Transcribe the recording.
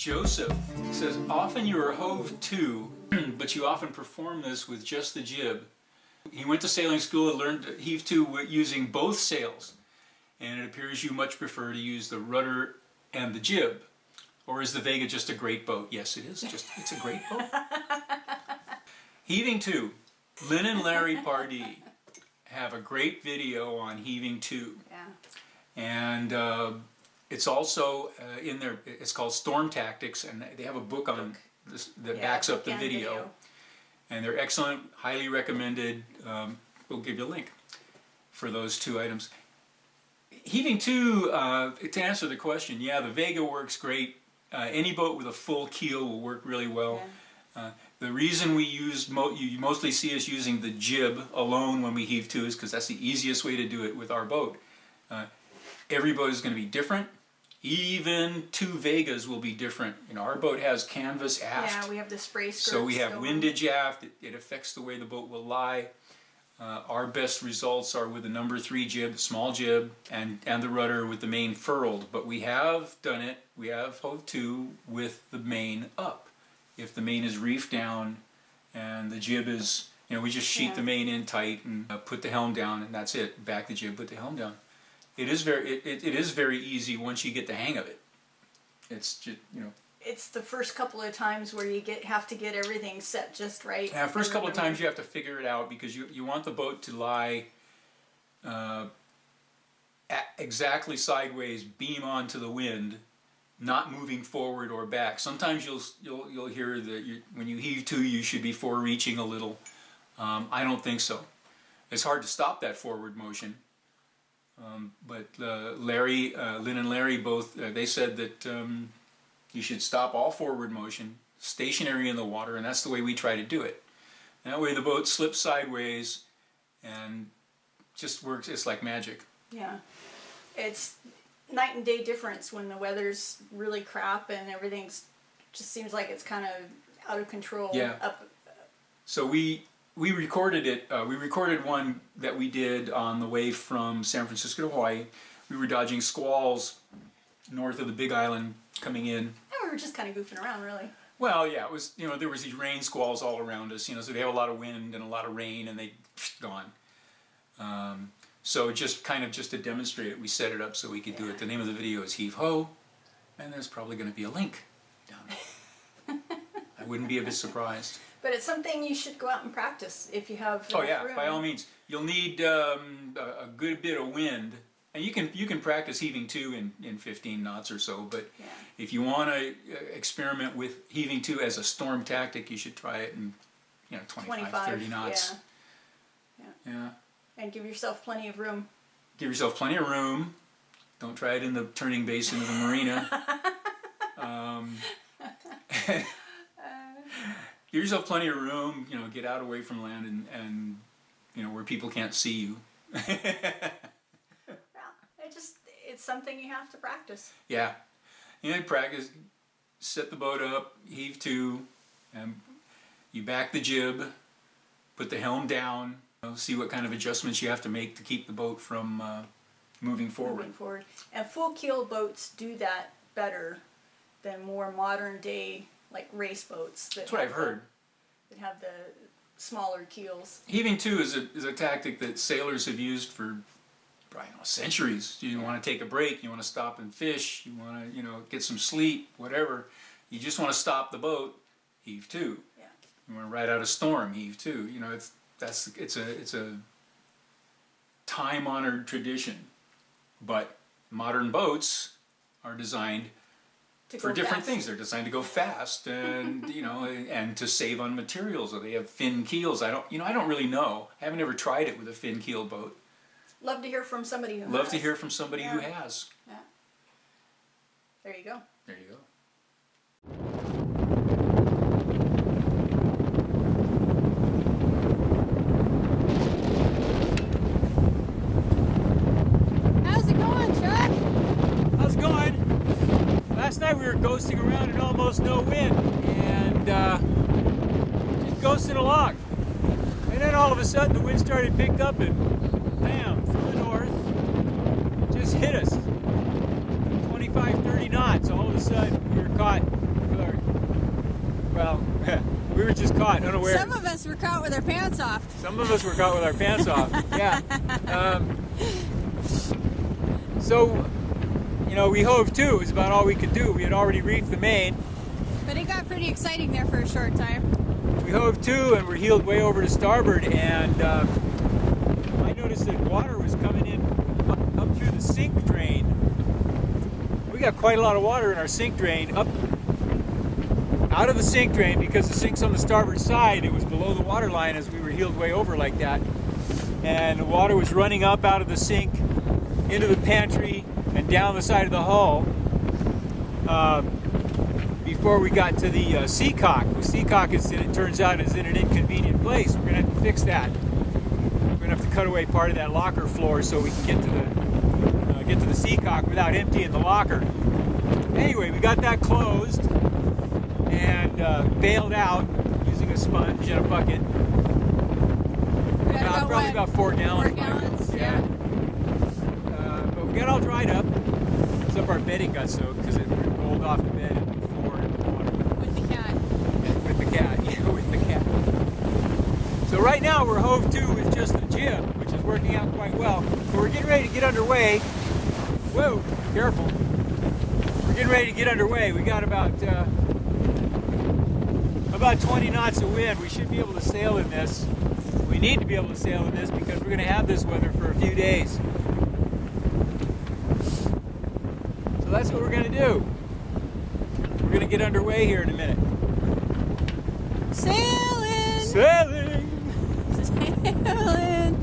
Joseph says, often you are hove to, but you often perform this with just the jib. He went to sailing school and learned to heave to using both sails, and it appears you much prefer to use the rudder and the jib. Or is the Vega just a great boat? Yes, it is. It's a great boat. Heaving to. Lynn and Larry Pardee have a great video on heaving to. Yeah. And it's also in there. It's called Storm Tactics, and they have a book on this that backs up the video. And they're excellent, highly recommended. We'll give you a link for those two items. Heaving to answer the question, yeah, the Vega works great. Any boat with a full keel will work really well. Yeah. The reason we use you mostly see us using the jib alone when we heave to is because that's the easiest way to do it with our boat. Every boat is going to be different. Even two Vegas will be different. You know, our boat has canvas aft. Yeah, we have the spray skirts. So we have windage aft. It affects the way the boat will lie. Our best results are with the number 3 jib, small jib, and the rudder with the main furled. But we have done it. We have hove to with the main up. If the main is reefed down and the jib is, you know, we just sheet the main in tight and put the helm down, and that's it. Back the jib, put the helm down. It is very easy once you get the hang of it. It's just, you know. It's the first couple of times where you have to get everything set just right. Yeah, first couple of times you have to figure it out because you want the boat to lie exactly sideways, beam onto the wind, not moving forward or back. Sometimes you'll hear that when you heave to, you should be fore-reaching a little. I don't think so. It's hard to stop that forward motion. But Lynn and Larry both, they said that you should stop all forward motion, stationary in the water, and that's the way we try to do it. And that way the boat slips sideways and just works. It's like magic. Yeah. It's night and day difference when the weather's really crap and everything's just seems like it's kind of out of control. Yeah. So we recorded it. We recorded one that we did on the way from San Francisco to Hawaii. We were dodging squalls north of the Big Island coming in. And we were just kind of goofing around, really. Well, yeah, it was. You know, there was these rain squalls all around us. You know, so they have a lot of wind and a lot of rain, and they gone. So just to demonstrate it, we set it up so we could do it. The name of the video is Heave Ho, and there's probably going to be a link down there. I wouldn't be a bit surprised. But it's something you should go out and practice if you have room. By all means. You'll need a good bit of wind, and you can practice heaving to in 15 knots or so, but if you want to experiment with heaving to as a storm tactic, you should try it in 25, 30 knots. Yeah. And give yourself plenty of room. Give yourself plenty of room. Don't try it in the turning basin of the marina. Give yourself plenty of room, get out away from land and where people can't see you. It's something you have to practice. Yeah. Practice, set the boat up, heave to, and you back the jib, put the helm down, see what kind of adjustments you have to make to keep the boat from moving forward. And full keel boats do that better than more modern day like race boats. That's what I've heard. That have the smaller keels. Heaving to is a tactic that sailors have used for centuries. You want to take a break, you want to stop and fish, you want to get some sleep, whatever. You just want to stop the boat, heave to. Yeah. You want to ride out a storm, heave to. It's a time-honored tradition, but modern boats are designed for different things. They're designed to go fast and and to save on materials. Or they have fin keels. I don't really know. I haven't ever tried it with a fin keel boat. Love to hear from somebody who has. Love to hear from somebody who has. Yeah. There you go. There you go. Last night we were ghosting around in almost no wind and just ghosting along. And then all of a sudden the wind started to pick up and bam, from the north, just hit us. 25, 30 knots. All of a sudden we were caught were just caught unaware. Some of us were caught with our pants off. Some of us were caught with our pants off. Yeah. So, you know, we hove to. It was about all we could do. We had already reefed the main. But it got pretty exciting there for a short time. We hove to and we're heeled way over to starboard, and I noticed that water was coming in up through the sink drain. We got quite a lot of water in our sink drain, up out of the sink drain, because the sink's on the starboard side. It was below the water line as we were heeled way over like that, and the water was running up out of the sink into the pantry and down the side of the hull before we got to the seacock. The seacock, it turns out, is in an inconvenient place. We're going to have to fix that. We're going to have to cut away part of that locker floor so we can get to the seacock without emptying the locker. Anyway, we got that closed and bailed out using a sponge and a bucket. Probably about 4 gallons. 4 gallons, yeah. But we got all dried up. Except our bedding got soaked because it rolled off the bed and the floor in the water. With the cat. With the cat, yeah, with the cat. So right now we're hove to with just the jib, which is working out quite well. So we're getting ready to get underway. Whoa, careful. We're getting ready to get underway. We got about 20 knots of wind. We should be able to sail in this. We need to be able to sail in this because we're going to have this weather for a few days. So that's what we're going to do. We're going to get underway here in a minute. Sailing! Sailing! Sailing!